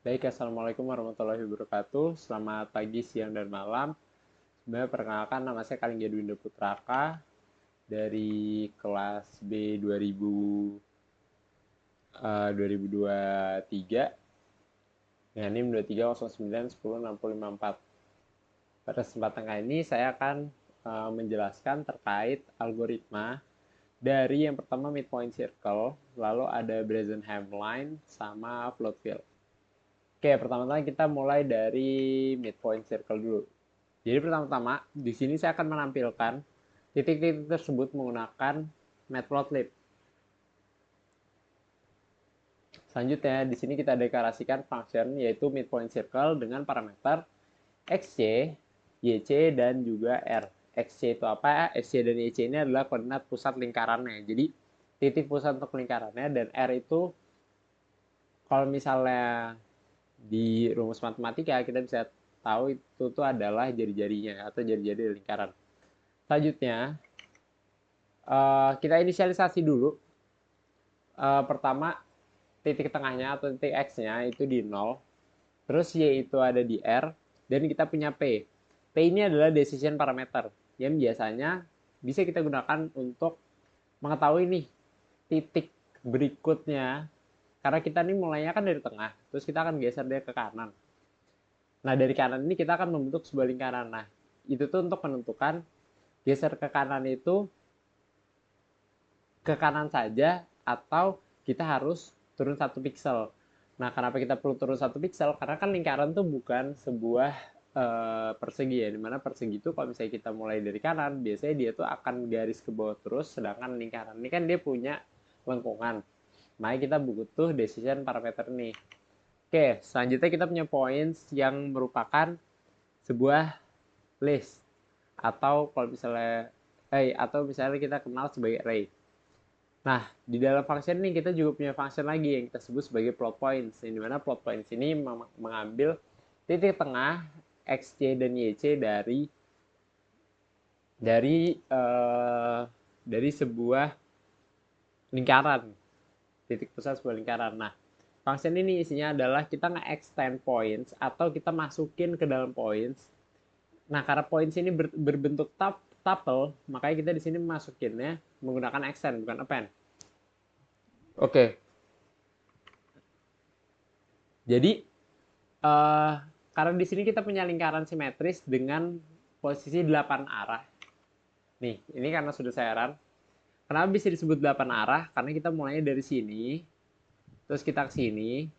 Baik, Assalamualaikum warahmatullahi wabarakatuh. Selamat pagi, siang, dan malam. Sebenarnya perkenalkan, nama saya Kalingga Dwinda Putraka dari kelas B 2023 dengan NIM 2309106054. Pada kesempatan kali ini saya akan menjelaskan terkait algoritma dari yang pertama midpoint circle, lalu ada Bresenham line sama float field. Oke, pertama-tama kita mulai dari midpoint circle dulu. Jadi pertama-tama di sini saya akan menampilkan titik-titik tersebut menggunakan matplotlib. Selanjutnya di sini kita deklarasikan function yaitu midpoint circle dengan parameter xc, yc dan juga r. Xc itu apa? Xc dan yc ini adalah koordinat pusat lingkarannya. Jadi titik pusat untuk lingkarannya, dan r itu kalau misalnya di rumus matematika kita bisa tahu itu tuh adalah jari-jarinya atau jari-jari lingkaran. Selanjutnya kita inisialisasi dulu. Pertama titik tengahnya atau titik X-nya itu di 0, terus Y itu ada di R, dan kita punya P. P ini adalah decision parameter yang biasanya bisa kita gunakan untuk mengetahui nih titik berikutnya, karena kita nih mulainya kan dari tengah, terus kita akan geser dia ke kanan. Nah, dari kanan ini kita akan membentuk sebuah lingkaran. Nah, itu tuh untuk menentukan geser ke kanan itu ke kanan saja atau kita harus turun 1 pixel. Nah, kenapa kita perlu turun 1 pixel? Karena kan lingkaran tuh bukan sebuah persegi ya, dimana persegi itu kalau misalnya kita mulai dari kanan, biasanya dia tuh akan garis ke bawah terus, sedangkan lingkaran ini kan dia punya lengkungan. Makanya kita butuh decision parameter nih. Oke, selanjutnya kita punya points yang merupakan sebuah list atau kalau misalnya atau misalnya kita kenal sebagai array. Nah, di dalam function ini kita juga punya function lagi yang kita sebut sebagai plot points. Yang dimana plot points ini mengambil titik tengah xc dan yc dari uh, dari sebuah lingkaran, titik pusat sebuah lingkaran. Nah, function ini isinya adalah kita nge-extend points atau kita masukin ke dalam points. Nah, karena points ini berbentuk tuple, makanya kita di sini masukinnya menggunakan extend bukan append. Oke. Jadi uh, karena di sini kita punya lingkaran simetris dengan posisi 8 arah. Nih, ini karena sudah saya run. Kenapa bisa disebut 8 arah? Karena kita mulainya dari sini, terus kita ke sini,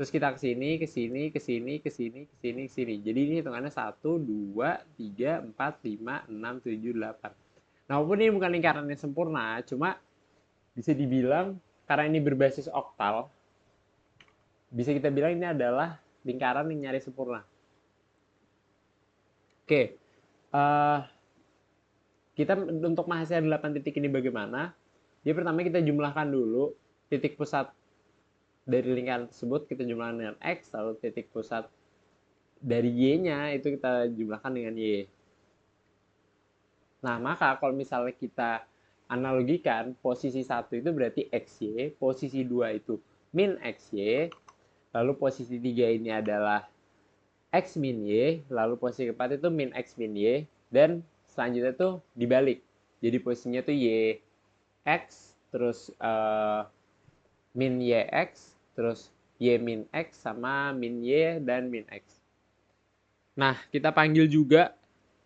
terus kita ke sini, ke sini, ke sini, ke sini, ke sini, ke sini. Jadi ini hitungannya 1, 2, 3, 4, 5, 6, 7, 8. Nah, walaupun ini bukan lingkaran yang sempurna, cuma bisa dibilang karena ini berbasis oktal, bisa kita bilang ini adalah lingkaran yang nyaris sempurna. Oke, uh, kita untuk menghasilkan 8 titik ini bagaimana? Jadi pertama kita jumlahkan dulu titik pusat dari lingkaran tersebut, kita jumlahkan dengan X, lalu titik pusat dari Y-nya itu kita jumlahkan dengan Y. Nah, maka kalau misalnya kita analogikan, posisi 1 itu berarti XY, posisi 2 itu min XY, lalu posisi 3 ini adalah X min Y, lalu posisi keempat itu min X min Y, dan selanjutnya tuh dibalik. Jadi posisinya tuh Y X, terus min YX, terus Y min X, sama min Y dan min X. Nah, kita panggil juga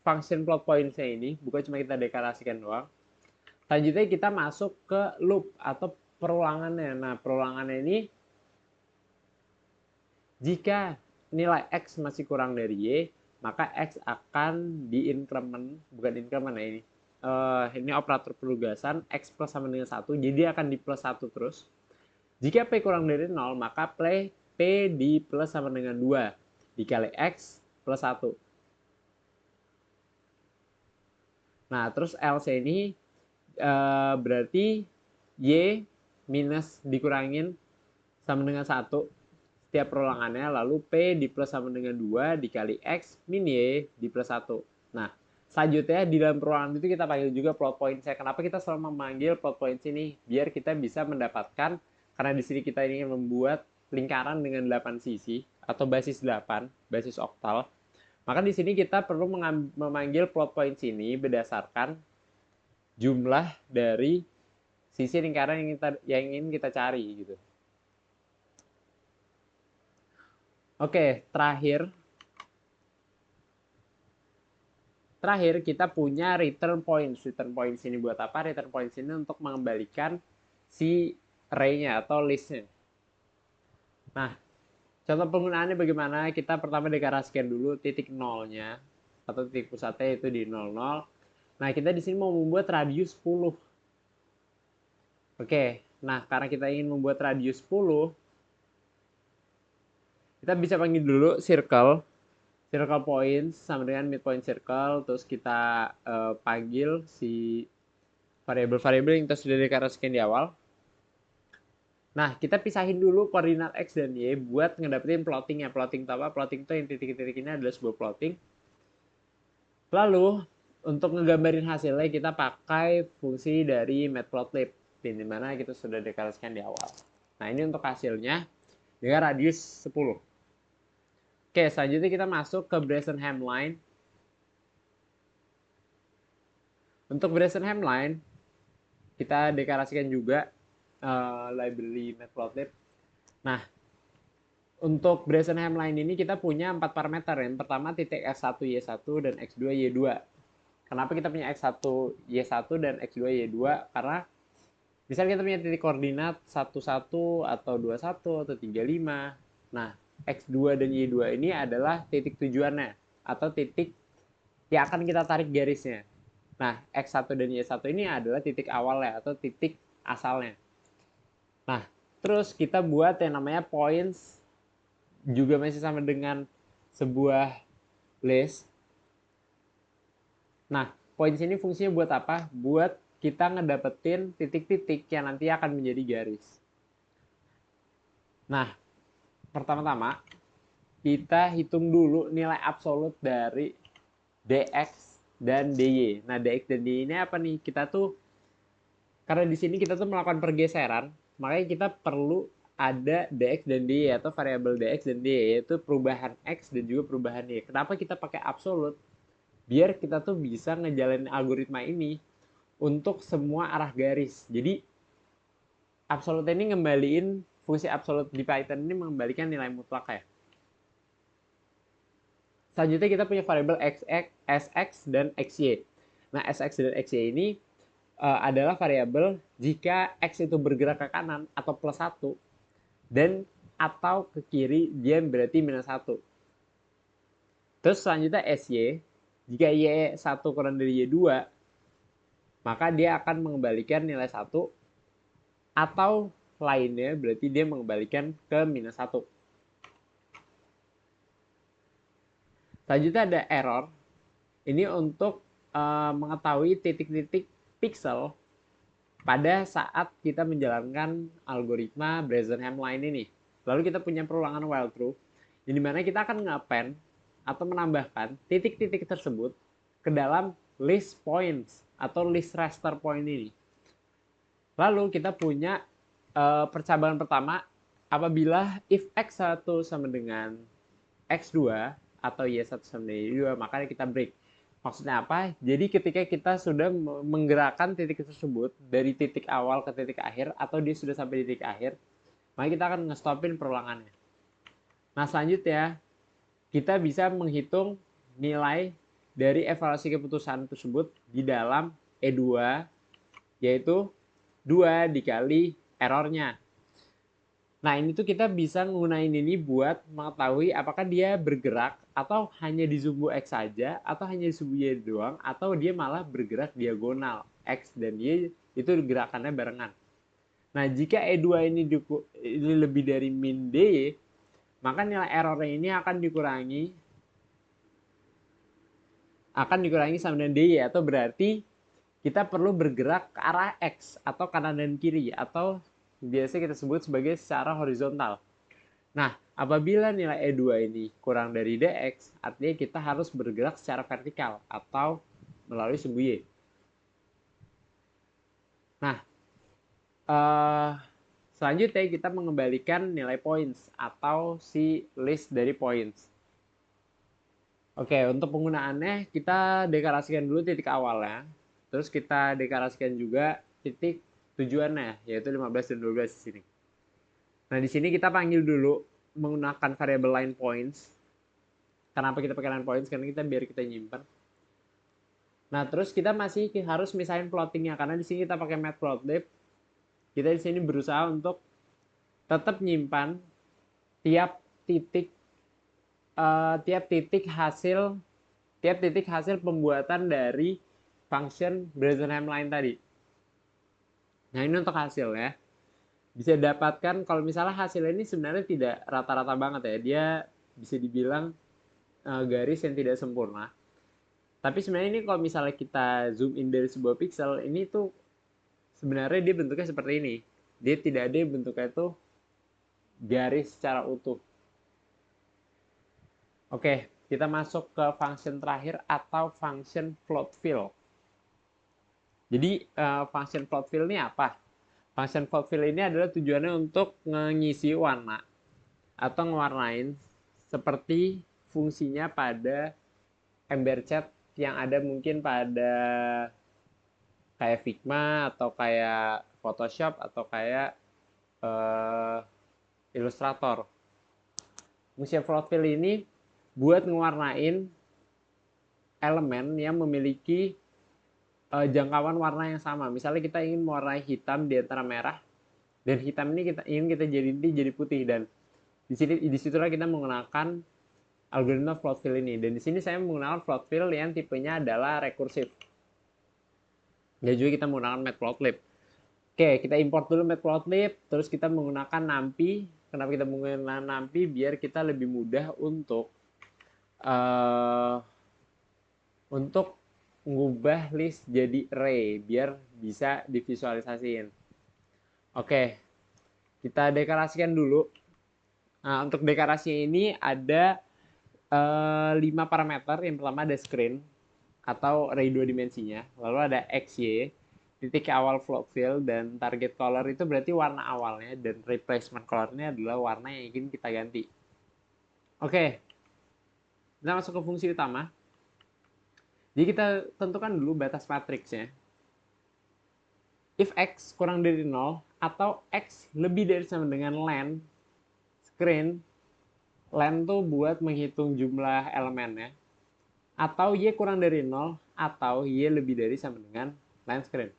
function plot points-nya ini, bukan cuma kita deklarasikan doang. Selanjutnya kita masuk ke loop atau perulangannya. Nah, perulangannya ini jika nilai X masih kurang dari Y, maka X akan diincrement, bukan increment ya ini. Ini operator penugasan, X plus sama dengan 1, jadi akan di plus 1 terus. Jika P kurang dari 0, maka P di plus sama dengan 2 dikali X plus 1. Nah, terus LC ini berarti Y minus dikurangin sama dengan 1 setiap perulangannya, lalu P di plus sama dengan 2 dikali X min Y di plus 1. Nah, selanjutnya di dalam perulangan itu kita panggil juga plot point. Kenapa kita selalu memanggil plot point ini? Biar kita bisa mendapatkan, karena di sini kita ingin membuat lingkaran dengan 8 sisi atau basis 8, basis oktal, maka di sini kita perlu memanggil plot points ini berdasarkan jumlah dari sisi lingkaran yang ingin kita cari gitu. Oke, terakhir kita punya return points. Return points ini buat apa? Return points ini untuk mengembalikan si array-nya atau list-nya. Nah, contoh penggunaannya bagaimana? Kita pertama deklarasikan dulu titik nolnya atau titik pusatnya itu di 00. Nah, kita di sini mau membuat radius 10. Oke, nah karena kita ingin membuat radius 10, kita bisa panggil dulu circle points sama dengan midpoint circle, terus kita panggil si variabel-variabel yang kita sudah deklarasikan di awal. Nah, kita pisahin dulu koordinat X dan Y buat ngedapetin plottingnya. Plotting itu apa? Plotting itu yang titik-titik ini adalah sebuah plotting. Lalu, untuk ngegambarin hasilnya, kita pakai fungsi dari matplotlib, di mana kita sudah deklarasikan di awal. Nah, ini untuk hasilnya dengan radius 10. Oke, selanjutnya kita masuk ke Brazenham line. Untuk Brazenham line, kita deklarasikan juga library matplotlib. Nah, untuk Brazenham line ini kita punya 4 parameter. Yang pertama titik X1, Y1, dan X2, Y2. Kenapa kita punya X1, Y1, dan X2, Y2? Karena misalnya kita punya titik koordinat 11 atau 21 atau 35. Nah, X2 dan Y2 ini adalah titik tujuannya atau titik yang akan kita tarik garisnya. Nah, X1 dan Y1 ini adalah titik awalnya atau titik asalnya. Nah, terus kita buat yang namanya points, juga masih sama dengan sebuah list. Nah, points ini fungsinya buat apa? Buat kita ngedapetin titik-titik yang nanti akan menjadi garis. Nah, pertama-tama kita hitung dulu nilai absolut dari dx dan dy. Nah, dx dan dy ini apa nih? Kita tuh, karena di sini kita tuh melakukan pergeseran, makanya kita perlu ada dx dan dy atau variabel dx dan dy, yaitu perubahan x dan juga perubahan y. Kenapa kita pakai absolut? Biar kita tuh bisa ngejalanin algoritma ini untuk semua arah garis. Jadi absolut ini ngembaliin, fungsi absolut di Python ini mengembalikan nilai mutlak ya. Selanjutnya kita punya variabel sx dan xy. Nah, sx dan xy ini adalah variabel jika x itu bergerak ke kanan atau plus 1 dan atau ke kiri dia berarti minus 1. Terus selanjutnya sy, jika y1 kurang dari y2, maka dia akan mengembalikan nilai 1 atau lainnya berarti dia mengembalikan ke minus 1. Selanjutnya ada error. Ini untuk mengetahui titik-titik pixel pada saat kita menjalankan algoritma Brazenham line ini. Lalu kita punya perulangan while true, di mana kita akan ngapen atau menambahkan titik-titik tersebut ke dalam list points atau list raster point ini. Lalu kita punya percabangan pertama, apabila if x1 sama dengan x2 atau y1 sama dengan y2, maka kita break. Maksudnya apa? Jadi ketika kita sudah menggerakkan titik tersebut dari titik awal ke titik akhir atau dia sudah sampai di titik akhir, maka kita akan ngestopin perulangannya. Nah, selanjutnya kita bisa menghitung nilai dari evaluasi keputusan tersebut di dalam E2, yaitu 2 dikali errornya. Nah, ini tuh kita bisa menggunakan ini buat mengetahui apakah dia bergerak atau hanya di sumbu X saja, atau hanya di sumbu Y doang, atau dia malah bergerak diagonal. X dan Y itu gerakannya barengan. Nah, jika E2 ini lebih dari min DY, maka nilai errornya ini akan dikurangi sama dengan DY, atau berarti kita perlu bergerak ke arah X atau kanan dan kiri, atau biasa kita sebut sebagai secara horizontal. Nah, apabila nilai E2 ini kurang dari dx, artinya kita harus bergerak secara vertikal atau melalui sumbu Y. Nah, Selanjutnya kita mengembalikan nilai points atau si list dari points. Oke, untuk penggunaannya kita deklarasikan dulu titik awalnya. Terus kita deklarasikan juga titik tujuannya, yaitu 15 dan 12 di sini. Nah, di sini kita panggil dulu menggunakan variabel line points. Kenapa kita pakai line points? Karena biar kita nyimpan. Nah, terus kita masih harus misahin plottingnya karena di sini kita pakai matplotlib. Kita di sini berusaha untuk tetap nyimpan tiap titik hasil pembuatan dari function Brazenheim line tadi. Nah, ini untuk hasil ya. Bisa dapatkan kalau misalnya hasil ini sebenarnya tidak rata-rata banget ya. Dia bisa dibilang garis yang tidak sempurna. Tapi sebenarnya ini kalau misalnya kita zoom in dari sebuah pixel, ini tuh sebenarnya dia bentuknya seperti ini. Dia tidak ada bentuknya itu garis secara utuh. Oke, kita masuk ke function terakhir atau function float fill. Jadi function float fill ini apa? Function float fill ini adalah tujuannya untuk mengisi warna atau ngewarnain seperti fungsinya pada Ember Chat yang ada mungkin pada kayak Figma atau kayak Photoshop atau kayak Illustrator. Fungsi float fill ini buat ngewarnain elemen yang memiliki jangkauan warna yang sama. Misalnya kita ingin mewarnai hitam di antara merah dan hitam ini kita ingin jadi putih, dan disitulah kita menggunakan algoritma float fill ini. Dan di sini saya menggunakan float fill yang tipenya adalah rekursif. Dan juga kita menggunakan matplotlib. Oke, kita import dulu matplotlib, terus kita menggunakan numpy. Kenapa kita menggunakan numpy? Biar kita lebih mudah untuk mengubah list jadi array, biar bisa divisualisasiin. Oke, kita deklarasikan dulu. Nah, untuk deklarasi ini ada 5 parameter. Yang pertama ada screen atau array 2 dimensinya. Lalu ada xy, titik awal float fill, dan target color itu berarti warna awalnya, dan replacement colornya adalah warna yang ingin kita ganti. Oke, kita masuk ke fungsi utama. Jadi kita tentukan dulu batas matriksnya. If x kurang dari 0 atau x lebih dari sama dengan len, screen, len tuh buat menghitung jumlah elemennya, atau y kurang dari 0 atau y lebih dari sama dengan len screen.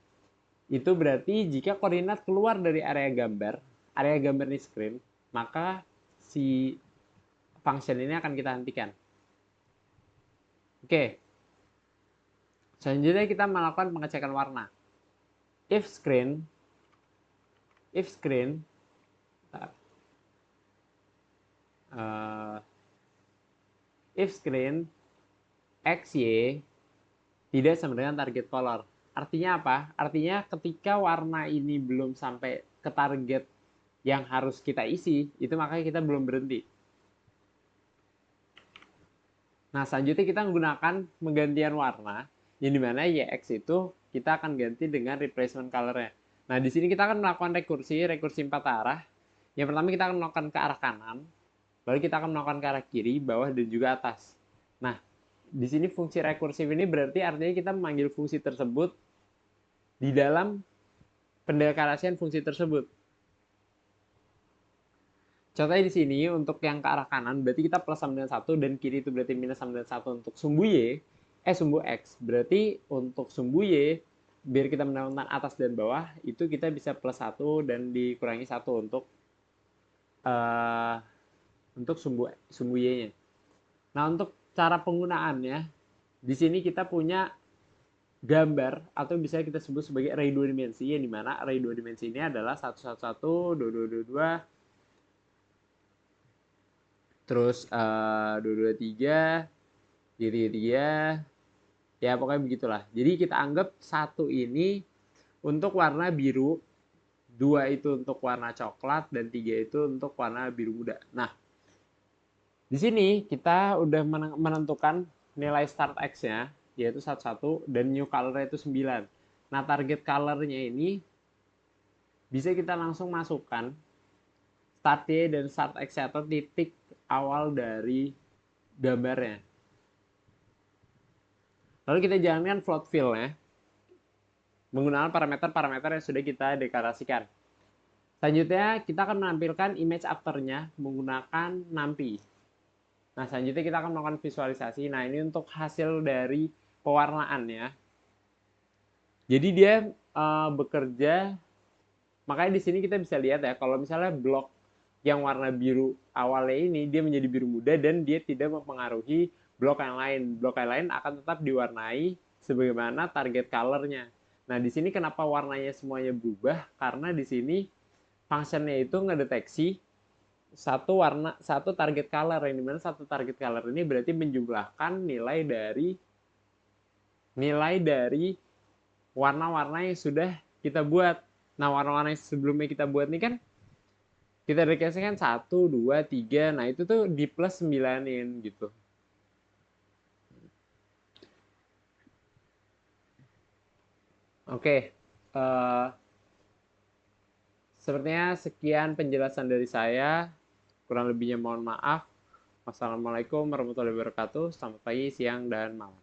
Itu berarti jika koordinat keluar dari area gambar ini screen, maka si function ini akan kita hentikan. Oke. Selanjutnya kita melakukan pengecekan warna. If screen xy tidak sama dengan target color. Artinya apa? Artinya ketika warna ini belum sampai ke target yang harus kita isi, itu makanya kita belum berhenti. Nah, selanjutnya kita menggunakan penggantian warna, yang dimana YX itu kita akan ganti dengan replacement color-nya. Nah, di sini kita akan melakukan rekursi 4 arah. Yang pertama kita akan melakukan ke arah kanan, lalu kita akan melakukan ke arah kiri, bawah, dan juga atas. Nah, di sini fungsi rekursif ini berarti artinya kita memanggil fungsi tersebut di dalam pendeklarasian fungsi tersebut. Contohnya di sini untuk yang ke arah kanan berarti kita plus sama dengan 1, dan kiri itu berarti minus sama dengan 1 untuk sumbu Y, sumbu X. Berarti untuk sumbu Y, biar kita mendapatkan atas dan bawah, itu kita bisa plus 1 dan dikurangi 1 untuk sumbu Y-nya. Nah, untuk cara penggunaannya, di sini kita punya gambar atau bisa kita sebut sebagai array 2 dimensi, yang dimana array 2 dimensi ini adalah 111, 2222, terus 223, 33, ya pokoknya begitulah. Jadi kita anggap 1 ini untuk warna biru, 2 itu untuk warna coklat, dan 3 itu untuk warna biru muda. Nah, di sini kita udah menentukan nilai start X-nya, yaitu 11, dan new color itu 9. Nah, target color-nya ini bisa kita langsung masukkan start Y dan start X atau titik awal dari gambarnya. Lalu kita jalankan float fill-nya menggunakan parameter-parameter yang sudah kita deklarasikan. Selanjutnya, kita akan menampilkan image after-nya menggunakan NumPy. Nah, selanjutnya kita akan melakukan visualisasi. Nah, ini untuk hasil dari pewarnaan ya. Jadi dia bekerja, makanya di sini kita bisa lihat ya, kalau misalnya blok yang warna biru awalnya ini, dia menjadi biru muda dan dia tidak mempengaruhi blok yang lain. Blok yang lain akan tetap diwarnai sebagaimana target color-nya. Nah, di sini kenapa warnanya semuanya berubah? Karena di sini functionnya itu ngedeteksi satu target color, yang dimana satu target color ini berarti menjumlahkan nilai dari warna-warna yang sudah kita buat. Nah, warna-warna yang sebelumnya kita buat ini kan kita deklarasikan 1, 2, 3. Nah, itu tuh di plus 9-in gitu. Oke. Sepertinya sekian penjelasan dari saya. Kurang lebihnya mohon maaf. Wassalamualaikum warahmatullahi wabarakatuh. Selamat pagi, siang, dan malam.